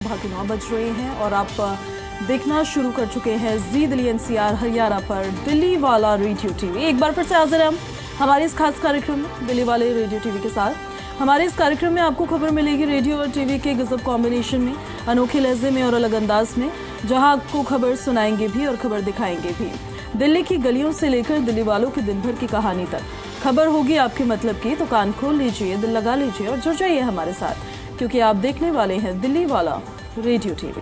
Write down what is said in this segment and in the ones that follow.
सुबह के 9 बज रहे हैं और आप देखना शुरू कर चुके हैं जी दिल्ली एनसीआर हरियाणा पर दिल्ली वाला रेडियो टीवी। एक बार फिर से हाजिर हैं हम हमारे इस खास कार्यक्रम में दिल्ली वाले रेडियो टीवी के साथ। हमारे इस कार्यक्रम में आपको खबर मिलेगी रेडियो और टीवी के गजब कॉम्बिनेशन में, अनोखे लहजे में और अलग अंदाज में, जहां आपको खबर सुनाएंगे भी और खबर दिखाएंगे भी। दिल्ली की गलियों से लेकर दिल्ली वालों की दिन भर की कहानी तक खबर होगी आपके मतलब की, तो कान खोल लीजिए, दिल लगा लीजिए और जुड़ जाइए हमारे साथ, क्योंकि आप देखने वाले हैं दिल्ली वाला रेडियो टीवी।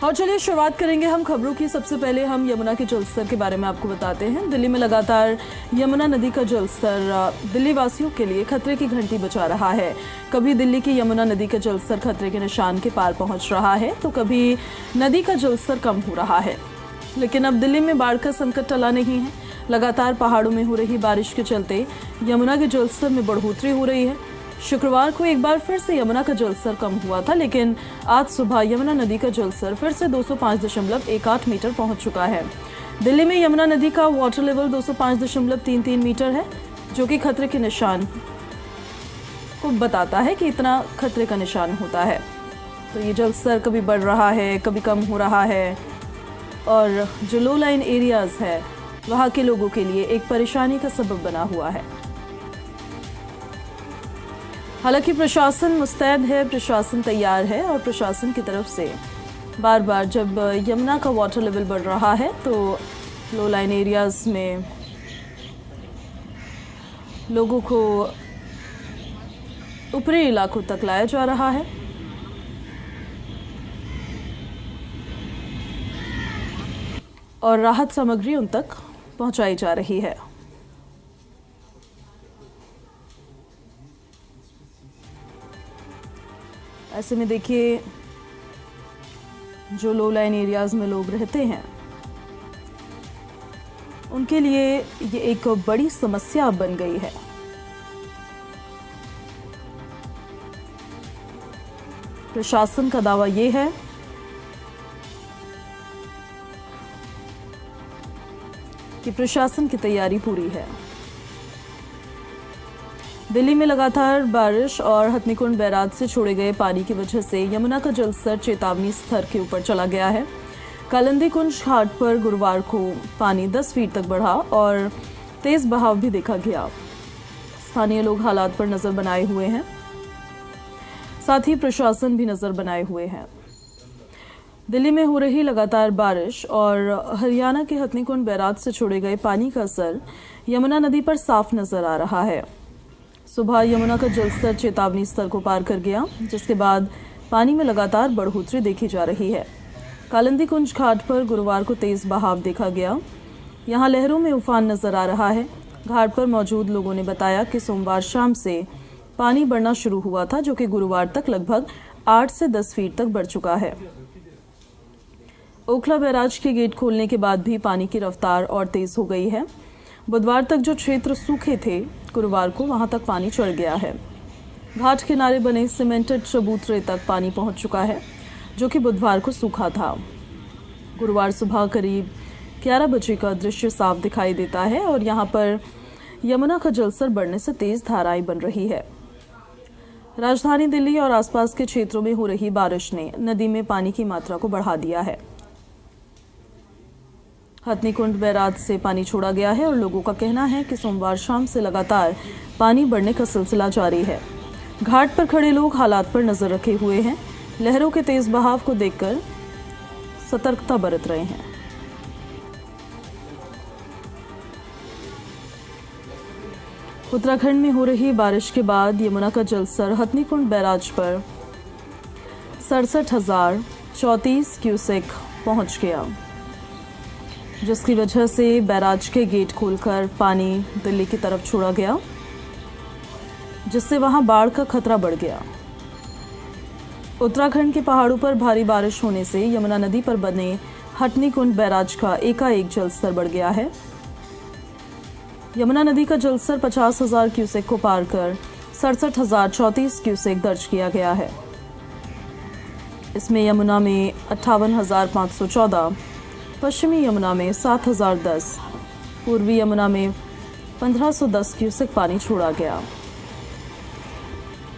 और चलिए शुरुआत करेंगे हम खबरों की। सबसे पहले हम यमुना के जलस्तर के बारे में आपको बताते हैं। दिल्ली में लगातार यमुना नदी का जलस्तर दिल्ली वासियों के लिए खतरे की घंटी बजा रहा है। कभी दिल्ली की यमुना नदी का जलस्तर खतरे के निशान के पार पहुंच रहा है, तो कभी नदी का जलस्तर कम हो रहा है। लेकिन अब दिल्ली में बाढ़ का संकट टला नहीं है। लगातार पहाड़ों में हो रही बारिश के चलते यमुना के जलस्तर में बढ़ोतरी हो रही है। शुक्रवार को एक बार फिर से यमुना का जलस्तर कम हुआ था, लेकिन आज सुबह यमुना नदी का जलस्तर फिर से 205.18 मीटर पहुंच चुका है। दिल्ली में यमुना नदी का वाटर लेवल 205.33 मीटर है, जो कि खतरे के निशान को बताता है कि इतना खतरे का निशान होता है। तो ये जलस्तर कभी बढ़ रहा है, कभी कम हो रहा है, और जो लो लाइन एरियाज है वहाँ के लोगों के लिए एक परेशानी का सबब बना हुआ है। हालांकि प्रशासन मुस्तैद है, प्रशासन तैयार है और प्रशासन की तरफ से बार बार जब यमुना का वाटर लेवल बढ़ रहा है तो लो लाइन एरियाज में लोगों को ऊपरी इलाकों तक लाया जा रहा है। और राहत सामग्री उन तक पहुंचाई जा रही है। ऐसे में देखिए, जो लो लाइन एरियाज में लोग रहते हैं उनके लिए ये एक बड़ी समस्या बन गई है। प्रशासन का दावा ये है कि प्रशासन की तैयारी पूरी है। दिल्ली में लगातार बारिश और हथनीकुंड बैराज से छोड़े गए पानी की वजह से यमुना का जलस्तर चेतावनी स्तर के ऊपर चला गया है। कालिंदी कुंज घाट पर गुरुवार को पानी 10 फीट तक बढ़ा और तेज बहाव भी देखा गया। स्थानीय लोग हालात पर नजर बनाए हुए हैं, साथ ही प्रशासन भी नजर बनाए हुए हैं। दिल्ली में हो रही लगातार बारिश और हरियाणा के हथनीकुंड बैराज से छोड़े गए पानी का असर यमुना नदी पर साफ नजर आ रहा है। सुबह यमुना का जलस्तर चेतावनी स्तर को पार कर गया, जिसके बाद पानी में लगातार बढ़ोतरी देखी जा रही है। कालिंदी कुंज घाट पर गुरुवार को तेज बहाव देखा गया। यहां लहरों में उफान नजर आ रहा है। घाट पर मौजूद लोगों ने बताया कि सोमवार शाम से पानी बढ़ना शुरू हुआ था, जो कि गुरुवार तक लगभग 8 से 10 फीट तक बढ़ चुका है। ओखला बैराज के गेट खोलने के बाद भी पानी की रफ्तार और तेज हो गई है। बुधवार तक जो क्षेत्र सूखे थे, गुरुवार को वहां तक पानी चढ़ गया है। घाट किनारे बने सीमेंटेड चबूतरे तक पानी पहुंच चुका है, जो कि बुधवार को सूखा था। गुरुवार सुबह करीब 11 बजे का दृश्य साफ दिखाई देता है और यहां पर यमुना का जलस्तर बढ़ने से तेज धाराएं बन रही है। राजधानी दिल्ली और आसपास के क्षेत्रों में हो रही बारिश ने नदी में पानी की मात्रा को बढ़ा दिया है। हथनीकुंड बैराज से पानी छोड़ा गया है और लोगों का कहना है कि सोमवार शाम से लगातार पानी बढ़ने का सिलसिला जारी है। घाट पर खड़े लोग हालात पर नजर रखे हुए हैं। लहरों के तेज बहाव को देखकर सतर्कता बरत रहे हैं। उत्तराखंड में हो रही बारिश के बाद यमुना का जलस्तर हथनीकुंड बैराज पर 67,034 क्यूसेक पहुंच गया, जिसकी वजह से बैराज के गेट खोलकर पानी दिल्ली की तरफ छोड़ा गया, जिससे वहां बाढ़ का खतरा बढ़ गया। उत्तराखंड के पहाड़ों पर भारी बारिश होने से यमुना नदी पर बने हथनीकुंड बैराज का एकाएक जलस्तर बढ़ गया है। यमुना नदी का जलस्तर 50,000 क्यूसेक को पार कर 67,034 क्यूसेक दर्ज किया गया है। इसमें यमुना में 58,514, पश्चिमी यमुना में 7,010, पूर्वी यमुना में 1510 क्यूसेक पानी छोड़ा गया।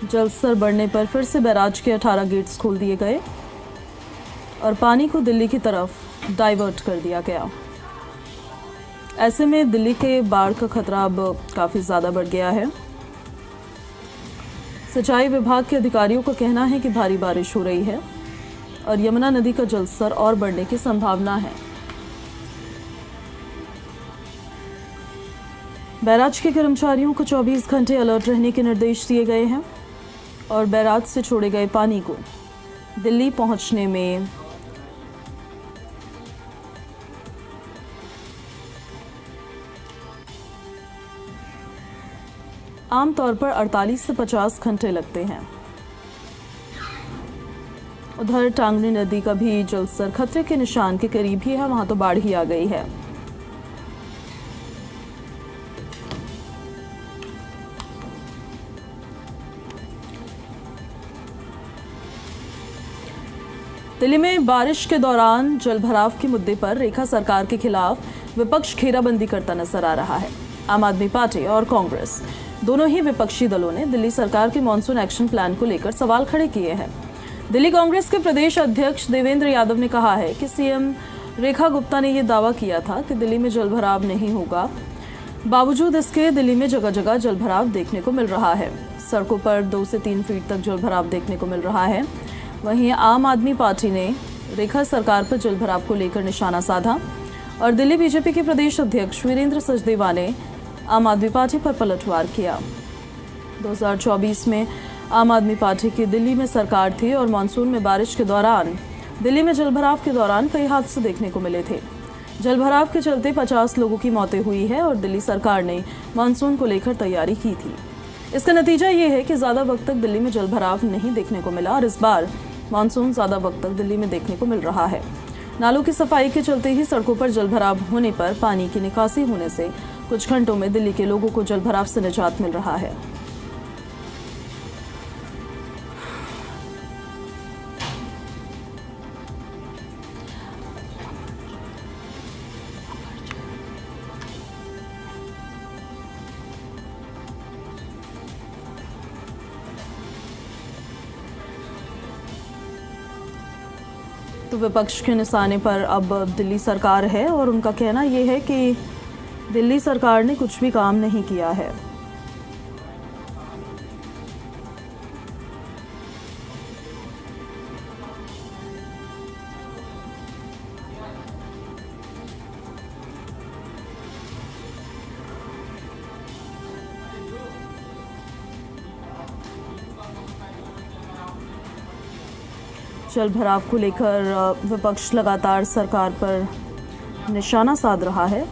जलस्तर बढ़ने पर फिर से बैराज के 18 गेट्स खोल दिए गए और पानी को दिल्ली की तरफ डाइवर्ट कर दिया गया। ऐसे में दिल्ली के बाढ़ का खतरा अब काफ़ी ज़्यादा बढ़ गया है। सिंचाई विभाग के अधिकारियों का कहना है कि भारी बारिश हो रही है और यमुना नदी का जलस्तर और बढ़ने की संभावना है। बैराज के कर्मचारियों को 24 घंटे अलर्ट रहने के निर्देश दिए गए हैं और बैराज से छोड़े गए पानी को दिल्ली पहुंचने में आमतौर पर 48 से 50 घंटे लगते हैं। उधर टांगनी नदी का भी जलस्तर खतरे के निशान के करीब ही है, वहां तो बाढ़ ही आ गई है। दिल्ली में बारिश के दौरान जलभराव के मुद्दे पर रेखा सरकार के खिलाफ विपक्ष घेराबंदी करता नजर आ रहा है। आम आदमी पार्टी और कांग्रेस दोनों ही विपक्षी दलों ने दिल्ली सरकार के मॉनसून एक्शन प्लान को लेकर सवाल खड़े किए हैं। दिल्ली कांग्रेस के प्रदेश अध्यक्ष देवेंद्र यादव ने कहा है कि सीएम रेखा गुप्ता ने यह दावा किया था कि दिल्ली में जलभराव नहीं होगा। बावजूद इसके दिल्ली में जगह जगह जलभराव देखने को मिल रहा है। सड़कों पर 2 से 3 फीट तक जलभराव देखने को मिल रहा है। वहीं आम आदमी पार्टी ने रेखा सरकार पर जलभराव को लेकर निशाना साधा और दिल्ली बीजेपी के प्रदेश अध्यक्ष वीरेंद्र सचदेवा ने आम आदमी पार्टी पर पलटवार किया। 2024 में आम आदमी पार्टी की दिल्ली में सरकार थी और मानसून में बारिश के दौरान दिल्ली में जलभराव के दौरान कई हादसे देखने को मिले थे। जलभराव के चलते 50 लोगों की मौतें हुई है और दिल्ली सरकार ने मानसून को लेकर तैयारी की थी। इसका नतीजा ये है कि ज़्यादा वक्त तक दिल्ली में जलभराव नहीं देखने को मिला और इस बार मानसून ज़्यादा वक्त तक दिल्ली में देखने को मिल रहा है। नालों की सफाई के चलते ही सड़कों पर जलभराव होने पर पानी की निकासी होने से कुछ घंटों में दिल्ली के लोगों को जलभराव से निजात मिल रहा है। तो विपक्ष के निशाने पर अब दिल्ली सरकार है और उनका कहना यह है कि दिल्ली सरकार ने कुछ भी काम नहीं किया है। जलभराव को लेकर विपक्ष लगातार सरकार पर निशाना साध रहा है।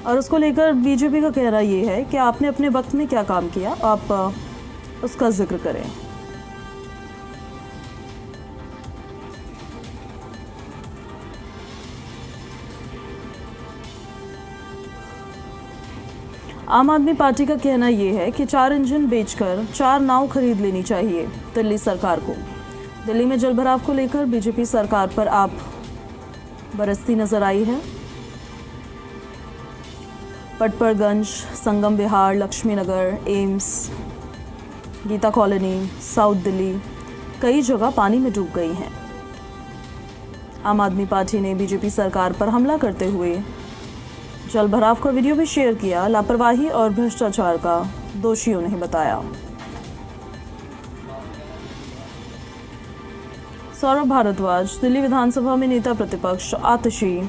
और उसको लेकर बीजेपी का कहना ये है कि आपने अपने वक्त में क्या काम किया, आप उसका जिक्र करें। आम आदमी पार्टी का कहना यह है कि 4 इंजन बेचकर 4 नाव खरीद लेनी चाहिए दिल्ली सरकार को। दिल्ली में जलभराव को लेकर बीजेपी सरकार पर आप बरसती नजर आई है। Patparganj, Sangam Vihar, Laxmi Nagar, AIIMS, Geeta Colony, South Delhi कई जगह पानी में डूब गई हैं। आम आदमी पार्टी ने बीजेपी सरकार पर हमला करते हुए जलभराव का वीडियो भी शेयर किया। लापरवाही और भ्रष्टाचार का दोषियों ने बताया। सौरभ भारद्वाज, दिल्ली विधानसभा में नेता प्रतिपक्ष आतिशी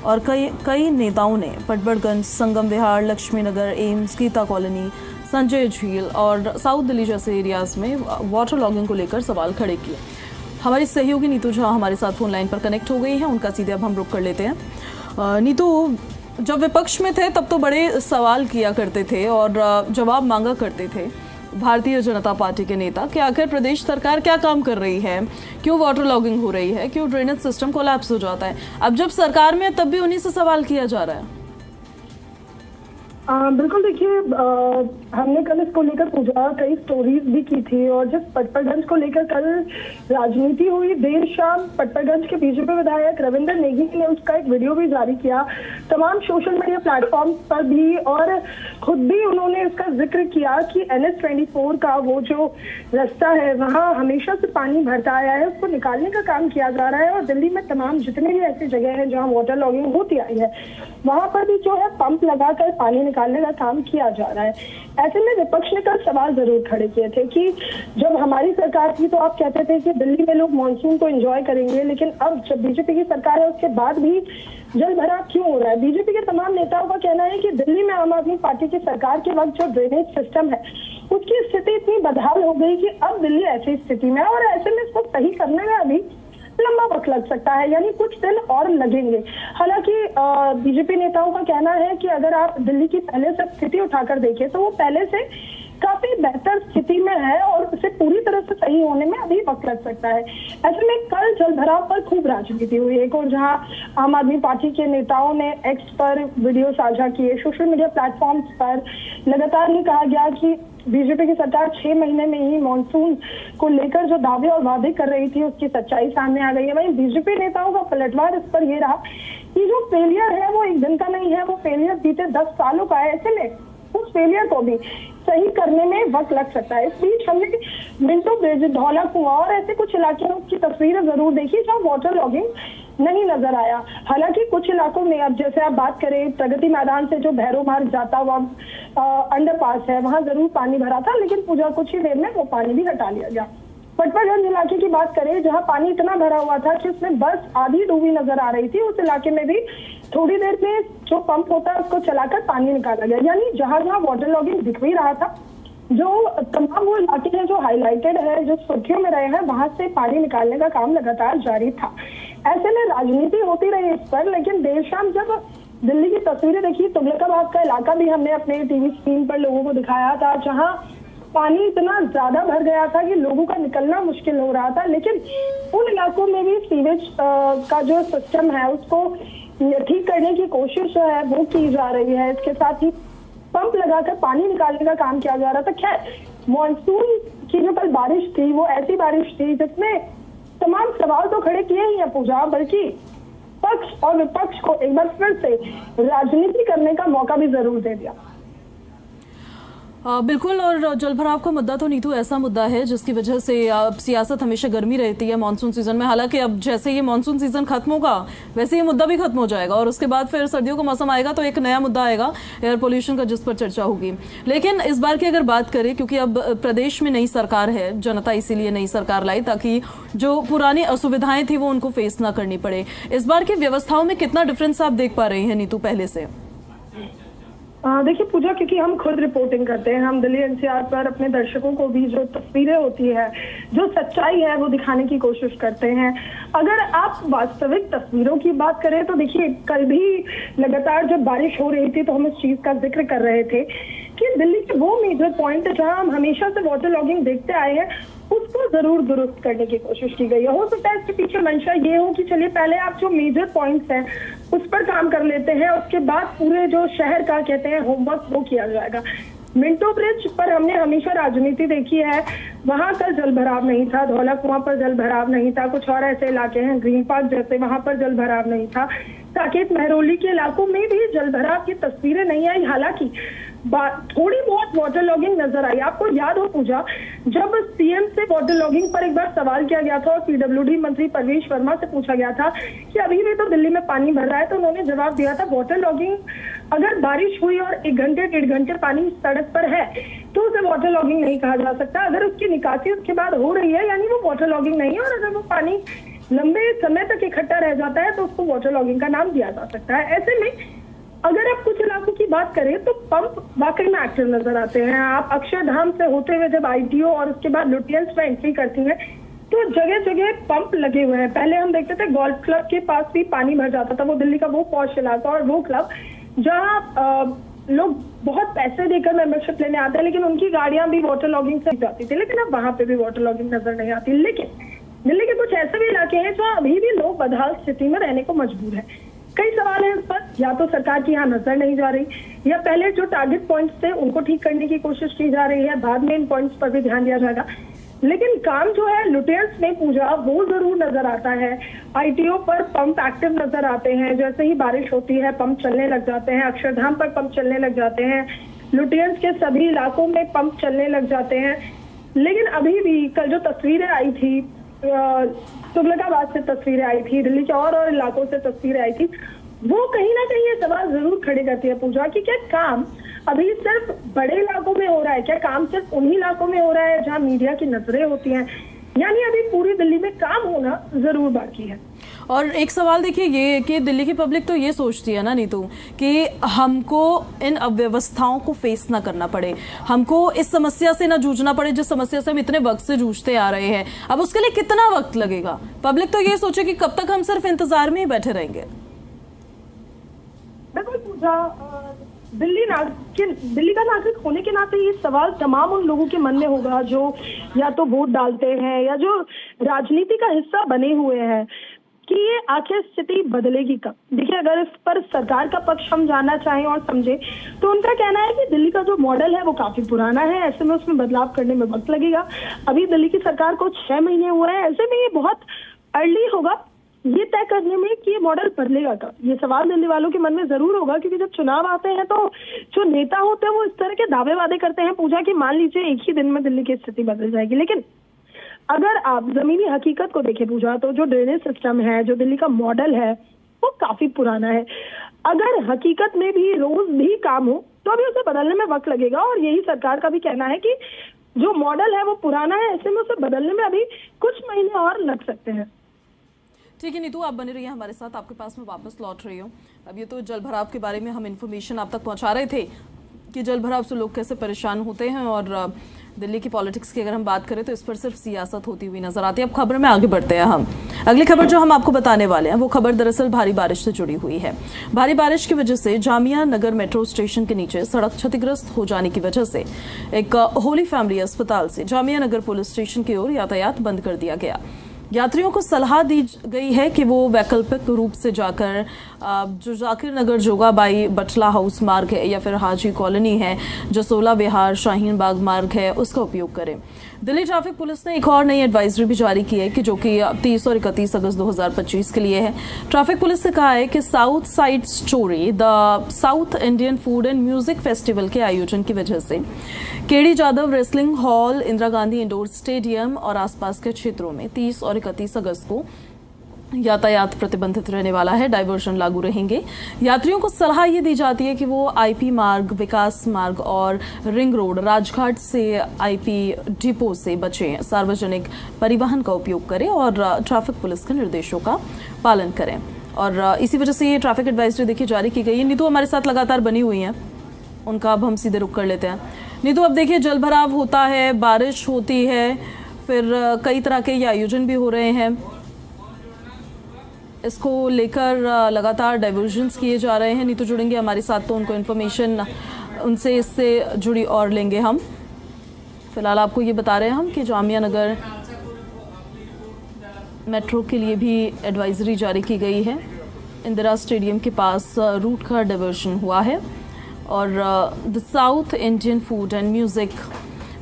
और कई नेताओं ने पटपरगंज, संगम विहार, लक्ष्मी नगर, एम्स, गीता कॉलोनी, संजय झील और साउथ दिल्ली जैसे एरियाज में वाटर लॉगिंग को लेकर सवाल खड़े किए। हमारी सहयोगी नीतू झा हमारे साथ फोन लाइन पर कनेक्ट हो गई हैं, उनका सीधे अब हम रुख कर लेते हैं। नीतू, जब विपक्ष में थे तब तो बड़े सवाल किया करते थे और जवाब मांगा करते थे भारतीय जनता पार्टी के नेता कि आखिर प्रदेश सरकार क्या काम कर रही है, क्यों वाटर लॉगिंग हो रही है, क्यों ड्रेनेज सिस्टम कोलैप्स हो जाता है। अब जब सरकार में है तब भी उन्हीं से सवाल किया जा रहा है। बिल्कुल देखिए, हमने कल इसको लेकर पूजा कई स्टोरीज भी की थी और जिस पटपरगंज को लेकर कल राजनीति हुई देर शाम, पटपरगंज के बीजेपी विधायक रविंद्र नेगी ने उसका एक वीडियो भी जारी किया तमाम सोशल मीडिया प्लेटफॉर्म पर भी, और खुद भी उन्होंने इसका जिक्र किया कि NH-24 का वो जो रास्ता है वहाँ हमेशा से पानी भरता आया है, उसको निकालने का काम किया जा रहा है और दिल्ली में तमाम जितने भी ऐसी जगह हैं जहाँ वाटर लॉगिंग होती आई है वहां पर भी जो है पंप लगाकर पानी निकालने का काम किया जा रहा है। ऐसे में विपक्ष ने कल सवाल जरूर खड़े किए थे कि जब हमारी सरकार थी तो आप कहते थे कि दिल्ली में लोग मानसून को एंजॉय करेंगे, लेकिन अब जब बीजेपी की सरकार है उसके बाद भी जल भराव क्यों हो रहा है। बीजेपी के तमाम नेताओं का कहना है कि दिल्ली में आम आदमी पार्टी की सरकार के वक्त जो ड्रेनेज सिस्टम है उसकी स्थिति इतनी बदहाल हो गई कि अब दिल्ली ऐसी स्थिति में है और ऐसे में इसको सही करने में अभी लंबा वक्त लग सकता है, यानी कुछ दिन और लगेंगे। हालांकि बीजेपी नेताओं का कहना है कि अगर आप दिल्ली की पहले से स्थिति उठाकर देखें तो वो पहले से काफी बेहतर स्थिति में है और उसे पूरी तरह से सही होने में अभी वक्त लग सकता है। ऐसे में कल जल भराव पर खूब राजनीति हुई। एक और जहां आम आदमी पार्टी के नेताओं ने एक्स पर वीडियो साझा किए, सोशल मीडिया प्लेटफॉर्म्स पर लगातार ये कहा गया कि बीजेपी की सरकार 6 महीने में ही मानसून को लेकर जो दावे और वादे कर रही थी उसकी सच्चाई सामने आ गई है। वहीं बीजेपी नेताओं का पलटवार इस पर यह रहा कि जो फेलियर है वो एक दिन का नहीं है, वो फेलियर बीते 10 सालों का है। ऐसे में उस फेलियर को भी सही करने में वक्त लग सकता है। इस बीच हमने मिंटो ब्रिज, धौला कुआं और ऐसे कुछ इलाकों की तस्वीरें जरूर देखी जहाँ वाटर लॉगिंग नहीं नजर आया। हालांकि कुछ इलाकों में, अब जैसे आप बात करें प्रगति मैदान से जो भैरव मार्ग जाता हुआ अंडरपास है वहां जरूर पानी भरा था, लेकिन पूजा कुछ ही देर में वो पानी भी हटा लिया गया। पटपरगंज इलाके की बात करें जहां पानी इतना भरा हुआ था कि उसमें बस आधी डूबी नजर आ रही थी, उस इलाके में भी थोड़ी देर में जो पंप होता है उसको चलाकर पानी निकाला गया। यानी जहां जहां वाटर लॉगिंग दिख भी रहा था, जो तमाम वो इलाके हैं जो हाईलाइटेड है, जो सुर्खियों में रहे हैं, वहां से पानी निकालने का काम लगातार जारी था। ऐसे में राजनीति होती रही इस पर, लेकिन देर शाम जब दिल्ली की तस्वीरें देखी, तुगलकाबाद का इलाका भी हमने अपने टीवी स्क्रीन पर लोगों को दिखाया था जहां पानी इतना ज्यादा भर गया था कि लोगों का निकलना मुश्किल हो रहा था। लेकिन उन इलाकों में भी सीवेज का जो सिस्टम है उसको ठीक करने की कोशिश जो है वो की जा रही है। इसके साथ ही पंप लगाकर पानी निकालने का काम किया जा रहा था। खैर, मानसून की जो कल बारिश थी वो ऐसी बारिश थी जिसमें तमाम सवाल तो खड़े किए ही हैं पूजा, बल्कि पक्ष और विपक्ष को एक बार फिर से राजनीति करने का मौका भी जरूर दे दिया। बिल्कुल, और जलभराव का मुद्दा तो नीतू ऐसा मुद्दा है जिसकी वजह से सियासत हमेशा गर्मी रहती है मानसून सीजन में। हालांकि अब जैसे ये मानसून सीजन खत्म होगा वैसे ये मुद्दा भी खत्म हो जाएगा और उसके बाद फिर सर्दियों का मौसम आएगा तो एक नया मुद्दा आएगा एयर पोल्यूशन का, जिस पर चर्चा होगी। लेकिन इस बार की अगर बात करें, क्योंकि अब प्रदेश में नई सरकार है, जनता इसीलिए नई सरकार लाई ताकि जो पुरानी असुविधाएं थी वो उनको फेस ना करनी पड़े। इस बार की व्यवस्थाओं में कितना डिफरेंस आप देख पा रहे हैं नीतू पहले से? देखिए पूजा, क्योंकि हम खुद रिपोर्टिंग करते हैं, हम दिल्ली NCR पर अपने दर्शकों को भी जो तस्वीरें होती है, जो सच्चाई है वो दिखाने की कोशिश करते हैं। अगर आप वास्तविक तस्वीरों की बात करें तो देखिए कल भी लगातार जब बारिश हो रही थी तो हम इस चीज का जिक्र कर रहे थे कि दिल्ली के वो मेजर पॉइंट जहां हम हमेशा से वाटर लॉगिंग देखते आए हैं उसको जरूर दुरुस्त करने की कोशिश की गई है। हो सकता है इसके पीछे मंशा ये हो कि चलिए पहले आप जो मेजर पॉइंट्स हैं उस पर काम कर लेते हैं, उसके बाद पूरे जो शहर का कहते हैं होमवर्क वो किया जाएगा। मिंटो ब्रिज पर हमने हमेशा राजनीति देखी है, वहां कल जल भराव नहीं था। धौला कुआं पर जल भराव नहीं था। कुछ और ऐसे इलाके हैं ग्रीन पार्क जैसे, वहां पर जल भराव नहीं था। साकेत महरौली के इलाकों में भी जल भराव की तस्वीरें नहीं आई। हालांकि थोड़ी बहुत वाटर लॉगिंग नजर आई। आपको याद हो पूजा, जब सीएम से वाटर लॉगिंग पर एक बार सवाल किया गया था और पीडब्ल्यूडी मंत्री परवेश वर्मा से पूछा गया था कि अभी भी तो दिल्ली में पानी भर रहा है, तो उन्होंने जवाब दिया था वाटर लॉगिंग अगर बारिश हुई और 1 घंटे 1.5 घंटे पानी सड़क पर है तो उसे वाटर लॉगिंग नहीं कहा जा सकता। अगर उसकी निकासी उसके बाद हो रही है यानी वो वाटर लॉगिंग नहीं है, और अगर वो पानी लंबे समय तक इकट्ठा रह जाता है तो उसको वाटर लॉगिंग का नाम दिया जा सकता है। ऐसे में अगर आप कुछ इलाकों की बात करें तो पंप वाकई में एक्टिव नजर आते हैं। आप अक्षरधाम से होते हुए जब ITO और उसके बाद लुटियंस में एंट्री करती हैं तो जगह जगह पंप लगे हुए हैं। पहले हम देखते थे गोल्फ क्लब के पास भी पानी भर जाता था, वो दिल्ली का वो पॉश इलाका और वो क्लब जहाँ लोग बहुत पैसे देकर मेंबरशिप लेने आते हैं, लेकिन उनकी गाड़ियां भी वाटर लॉगिंग से जाती थी, लेकिन अब वहां पे भी वाटर लॉगिंग नजर नहीं आती। लेकिन दिल्ली के कुछ ऐसे भी इलाके हैं जहाँ अभी भी लोग बदहाल स्थिति में रहने को मजबूर है। कई सवाल हैं इस पर, या तो सरकार की यहाँ नजर नहीं जा रही, या पहले जो टारगेट पॉइंट्स थे उनको ठीक करने की कोशिश की जा रही है, बाद में इन पॉइंट्स पर भी ध्यान दिया जाएगा। लेकिन काम जो है लुटेयर्स ने पूजा वो जरूर नजर आता है। आईटीओ पर पंप एक्टिव नजर आते हैं, जैसे ही बारिश होती है पंप चलने लग जाते हैं, अक्षरधाम पर पंप चलने लग जाते हैं, लुटेयर्स के सभी इलाकों में पंप चलने लग जाते हैं। लेकिन अभी भी कल जो तस्वीरें आई थी, तुगलकाबाद से तस्वीरें आई थी, दिल्ली के और इलाकों से तस्वीरें आई थी, वो कहीं ना कहीं ये सवाल जरूर खड़े करती है पूजा कि क्या काम अभी सिर्फ बड़े इलाकों में हो रहा है, क्या काम सिर्फ उन्हीं इलाकों में हो रहा है जहां मीडिया की नजरें होती हैं, यानी अभी पूरी दिल्ली में काम होना जरूर बाकी है। और एक सवाल देखिए ये कि दिल्ली की पब्लिक तो ये सोचती है ना नीतू कि हमको इन अव्यवस्थाओं को फेस ना करना पड़े, हमको इस समस्या से ना जूझना पड़े जिस समस्या से हम इतने वक्त से जूझते आ रहे हैं। अब उसके लिए कितना वक्त लगेगा? पब्लिक तो ये सोचे कि कब तक हम सिर्फ इंतजार में ही बैठे रहेंगे। बिल्कुल पूजा, दिल्ली का नागरिक होने के नाते ये सवाल तमाम उन लोगों के मन में होगा जो या तो वोट डालते हैं या जो राजनीति का हिस्सा बने हुए हैं कि ये आखिर स्थिति बदलेगी कब। देखिए, अगर इस पर सरकार का पक्ष हम जानना चाहें और समझे तो उनका कहना है कि दिल्ली का जो मॉडल है वो काफी पुराना है, ऐसे में उसमें बदलाव करने में वक्त लगेगा। अभी दिल्ली की सरकार को 6 महीने हुए हैं, ऐसे में ये बहुत अर्ली होगा ये तय करने में कि ये मॉडल बदलेगा कब। ये सवाल दिल्ली वालों के मन में जरूर होगा, क्योंकि जब चुनाव आते हैं तो जो नेता होते हैं वो इस तरह के दावे वादे करते हैं पूजा कि मान लीजिए एक ही दिन में दिल्ली की स्थिति बदल जाएगी। लेकिन अगर आप जमीनी हकीकत को देखें पूजा, तो जो ड्रेनेज सिस्टम है, जो दिल्ली का मॉडल है, वो काफी पुराना है। अगर हकीकत में भी रोज भी काम हो तो अभी उसे बदलने में वक्त लगेगा, और यही सरकार का भी कहना है कि जो मॉडल है वो पुराना है, ऐसे में उसे बदलने में अभी कुछ महीने और लग सकते हैं। ठीक है नीतू, आप बने रहिए हमारे साथ, आपके पास में वापस लौट रही हूँ। अब ये तो जल भराव के बारे में हम इन्फॉर्मेशन आप तक पहुंचा रहे थे कि जल भराव से लोग कैसे परेशान होते हैं, और दिल्ली की पॉलिटिक्स की अगर हम बात करें तो इस पर सिर्फ सियासत होती हुई नजर आती है। अब खबर में आगे बढ़ते हैं हम। अगली खबर जो हम आपको बताने वाले हैं वो खबर दरअसल भारी बारिश से जुड़ी हुई है। भारी बारिश की वजह से जामिया नगर मेट्रो स्टेशन के नीचे सड़क क्षतिग्रस्त हो जाने की वजह से एक होली फैमिली अस्पताल से जामिया नगर पुलिस स्टेशन की ओर यातायात बंद कर दिया गया। यात्रियों को सलाह दी गई है कि वो वैकल्पिक रूप से जाकर जो जाकिर नगर जोगाबाई बटला हाउस मार्ग है या फिर हाजी कॉलोनी है, जसोला विहार शाहीन बाग मार्ग है, उसका उपयोग करें। दिल्ली ट्रैफिक पुलिस ने एक और नई एडवाइजरी भी जारी की है कि जो कि 30 और 31 अगस्त 2025 के लिए है। ट्रैफिक पुलिस ने कहा है कि south side story the south Indian food and music festival के आयोजन की वजह से KD Jadhav wrestling hall, Indira Gandhi indoor stadium और आसपास के क्षेत्रों में 30 और 31 अगस्त को यातायात प्रतिबंधित रहने वाला है, डाइवर्जन लागू रहेंगे। यात्रियों को सलाह ये दी जाती है कि वो आईपी मार्ग, विकास मार्ग और रिंग रोड, राजघाट से आईपी डिपो से बचें, सार्वजनिक परिवहन का उपयोग करें और ट्रैफिक पुलिस के निर्देशों का पालन करें। और इसी वजह से ये ट्रैफिक एडवाइजरी देखिए जारी की गई है। नीतू हमारे साथ लगातार बनी हुई हैं, उनका अब हम सीधे रुख कर लेते हैं। नीतू, अब देखिए जल भराव होता है, बारिश होती है, फिर कई तरह के ये आयोजन भी हो रहे हैं, इसको लेकर लगातार डाइवर्जन्स किए जा रहे हैं। नीतू जुड़ेंगे हमारे साथ तो उनको इन्फॉर्मेशन उनसे इससे जुड़ी और लेंगे हम। फिलहाल आपको ये बता रहे हैं हम कि जामिया नगर मेट्रो के लिए भी एडवाइजरी जारी की गई है। इंदिरा स्टेडियम के पास रूट का डाइवर्जन हुआ है और the south Indian food and music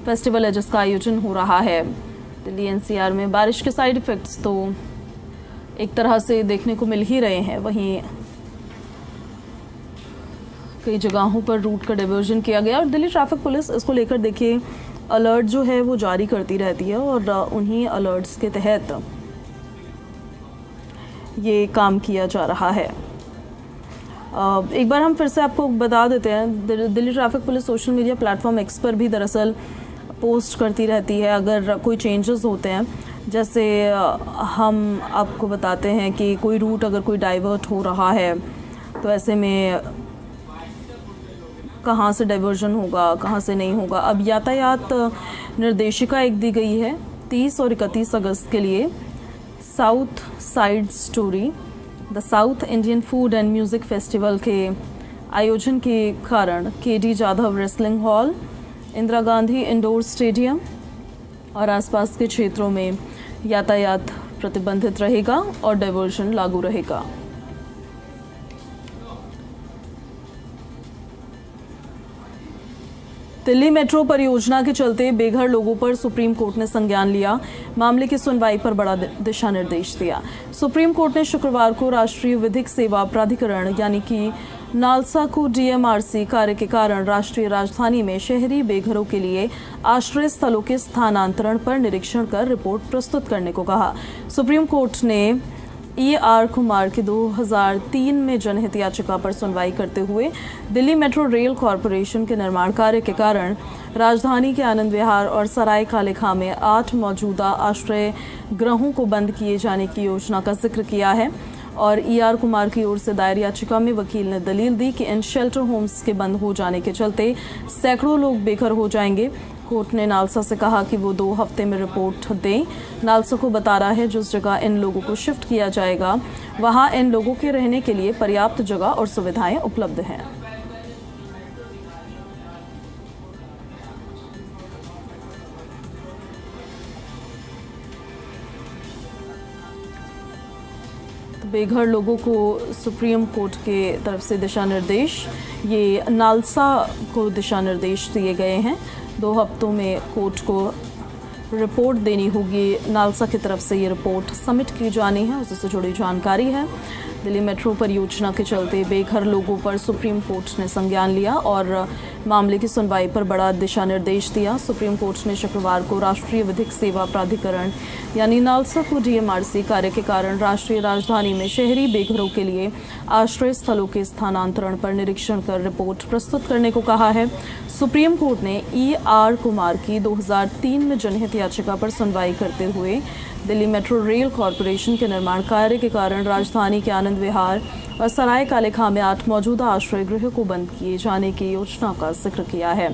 festival है जिसका आयोजन हो रहा है दिल्ली एनसीआर में। बारिश के साइड इफेक्ट्स तो एक तरह से देखने को मिल ही रहे हैं, वहीं कई जगहों पर रूट का डाइवर्जन किया गया और दिल्ली ट्रैफिक पुलिस इसको लेकर देखिए अलर्ट जो है वो जारी करती रहती है और उन्हीं अलर्ट्स के तहत ये काम किया जा रहा है। एक बार हम फिर से आपको बता देते हैं, Delhi traffic police social media platform x पर भी दरअसल पोस्ट करती रहती है अगर कोई चेंजेस होते हैं। जैसे हम आपको बताते हैं कि कोई रूट अगर कोई डाइवर्ट हो रहा है तो ऐसे में कहाँ से डाइवर्जन होगा, कहाँ से नहीं होगा। अब यातायात निर्देशिका एक दी गई है 30 और 31 अगस्त के लिए। South side story the south Indian food and music festival के आयोजन के कारण KD Jadhav wrestling hall, Indira Gandhi indoor stadium और आसपास के क्षेत्रों में यातायात प्रतिबंधित रहेगा और डाइवर्जन लागू रहेगा। दिल्ली मेट्रो परियोजना के चलते बेघर लोगों पर सुप्रीम कोर्ट ने संज्ञान लिया। मामले की सुनवाई पर बड़ा दिशा निर्देश दिया। सुप्रीम कोर्ट ने शुक्रवार को राष्ट्रीय विधिक सेवा प्राधिकरण यानी कि नालसा को डीएमआरसी कार्य के कारण राष्ट्रीय राजधानी में शहरी बेघरों के लिए आश्रय स्थलों के स्थानांतरण पर निरीक्षण कर रिपोर्ट प्रस्तुत करने को कहा। सुप्रीम कोर्ट ने ER कुमार की 2003 में जनहित याचिका पर सुनवाई करते हुए दिल्ली मेट्रो रेल कॉरपोरेशन के निर्माण कार्य के कारण राजधानी के आनंद विहार और सराय काले खां में 8 मौजूदा आश्रय गृहों को बंद किए जाने की योजना का जिक्र किया है। और ER कुमार की ओर से दायर याचिका में वकील ने दलील दी कि इन शेल्टर होम्स के बंद हो जाने के चलते सैकड़ों लोग बेघर हो जाएंगे। कोर्ट ने नालसा से कहा कि वो 2 हफ्ते में रिपोर्ट दें। नालसा को बता रहा है जिस जगह इन लोगों को शिफ्ट किया जाएगा वहां इन लोगों के रहने के लिए पर्याप्त जगह और सुविधाएं उपलब्ध हैं। बेघर लोगों को सुप्रीम कोर्ट के तरफ से दिशा निर्देश, ये नालसा को दिशा निर्देश दिए गए हैं। 2 हफ्तों में कोर्ट को रिपोर्ट देनी होगी। नालसा की तरफ से ये रिपोर्ट सबमिट की जानी है, उससे जुड़ी जानकारी है। दिल्ली मेट्रो परियोजना के चलते बेघर लोगों पर सुप्रीम कोर्ट ने संज्ञान लिया और मामले की सुनवाई पर बड़ा दिशा निर्देश दिया। सुप्रीम कोर्ट ने शुक्रवार को राष्ट्रीय विधिक सेवा प्राधिकरण यानी नालसा को डीएमआरसी कार्य के कारण राष्ट्रीय राजधानी में शहरी बेघरों के लिए आश्रय स्थलों के स्थानांतरण पर निरीक्षण कर रिपोर्ट प्रस्तुत करने को कहा है। सुप्रीम कोर्ट ने ER कुमार की 2003 में जनहित याचिका पर सुनवाई करते हुए दिल्ली मेट्रो रेल कॉरपोरेशन के निर्माण कार्य के कारण राजधानी के आनंद विहार और सराय काले खां में 8 मौजूदा आश्रय गृह को बंद किए जाने की योजना का जिक्र किया है।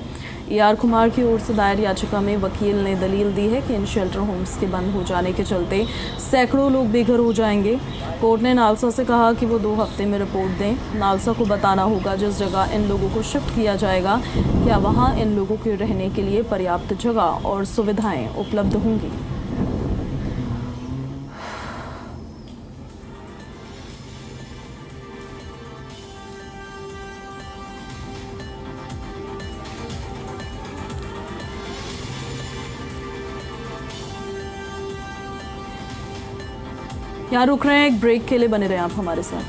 ER कुमार की ओर से दायर याचिका में वकील ने दलील दी है कि इन शेल्टर होम्स के बंद हो जाने के चलते सैकड़ों लोग बेघर हो जाएंगे। कोर्ट ने नालसा से कहा कि वो 2 हफ्ते में रिपोर्ट दें। नालसा को बताना होगा जिस जगह इन लोगों को शिफ्ट किया जाएगा क्या वहाँ इन लोगों के रहने के लिए पर्याप्त जगह और सुविधाएं उपलब्ध होंगी। यहाँ रुक रहे हैं, एक ब्रेक के लिए बने रहे आप हमारे साथ।